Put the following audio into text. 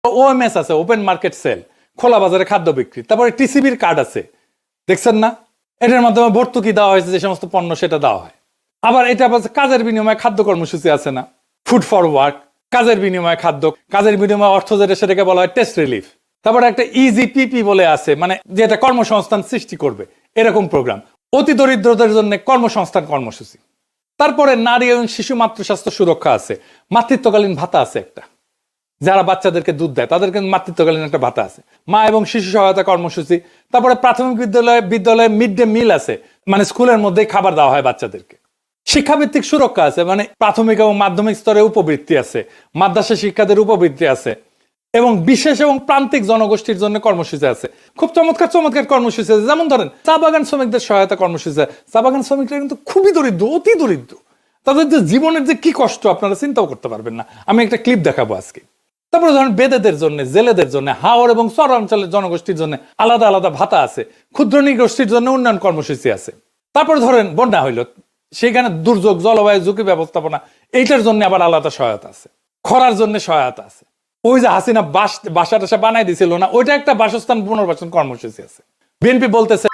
OMS আছে, open market sell, খোলা বাজারে খাদ্য বিক্রি। তারপরে টিসিবির কার্ড আছে, দেখছেন না? এটার মাধ্যমে ভর্তুকি দেওয়া হয়েছে, যে সমস্ত পণ্য সেটা দেওয়া হয়। আবার এটা কাজের বিনিময়ে খাদ্য কর্মসূচি আছে না, ফুড ফর ওয়ার্ক, কাজের বিনিময়ে খাদ্য, কাজের বিনিময়ে অর্থ, যেটা সেটাকে বলা হয় টেস্ট রিলিফ। তারপরে একটা ইজিপিপি বলে আছে, মানে যেটা কর্মসংস্থান সৃষ্টি করবে, এরকম প্রোগ্রাম। অতি দরিদ্রদের জন্য কর্মসংস্থান কর্মসূচি। তারপরে নারী এবং শিশু মাতৃস্বাস্থ্য সুরক্ষা আছে, মাতৃত্বকালীন ভাতা আছে একটা, যারা বাচ্চাদেরকে দুধ দেয় তাদেরকে মাতৃত্বকালীন একটা ভাতা আছে, মা এবং শিশু সহায়তা কর্মসূচি। তারপরে প্রাথমিক বিদ্যালয়ে মিড ডে মিল আছে, মানে স্কুলের মধ্যেই খাবার দেওয়া হয় বাচ্চাদেরকে। শিক্ষাভিত্তিক সুরক্ষা আছে, মানে প্রাথমিক এবং মাধ্যমিক স্তরে উপবৃত্তি আছে, মাদ্রাসা শিক্ষাদের উপবৃত্তি আছে, এবং বিশেষ এবং প্রান্তিক জনগোষ্ঠীর জন্য কর্মসূচি আছে। খুব চমৎকার চমৎকার কর্মসূচি আছে। যেমন ধরেন চা বাগান শ্রমিকদের সহায়তা কর্মসূচি আছে। চা বাগান শ্রমিকরা কিন্তু খুবই দরিদ্র, অতি দরিদ্র। তাদের যে জীবনের যে কি কষ্ট আপনারা চিন্তাও করতে পারবেন না। আমি একটা ক্লিপ দেখাবো আজকে। তারপরে ধরেন বেদেদের জন্য, জেলেদের জন্য, হাওর এবং চরাঞ্চলের জনগোষ্ঠীর জন্য আলাদা আলাদা ভাতা আছে, ক্ষুদ্র নৃগোষ্ঠীর জন্য উন্নয়ন কর্মসূচি আছে। তারপরে ধরেন বন্যা হইল, সেখানে দুর্যোগ, জলবায়ু ঝুঁকি ব্যবস্থাপনা, এইটার জন্য আবার আলাদা সহায়তা আছে। খরার জন্য সহায়তা আছে। ওই যে হাসিনা বাসা টাসা বানাই দিছিল না, ওইটা একটা বাসস্থান পুনর্বাসন কর্মসূচি আছে। বিএনপি বলতেছে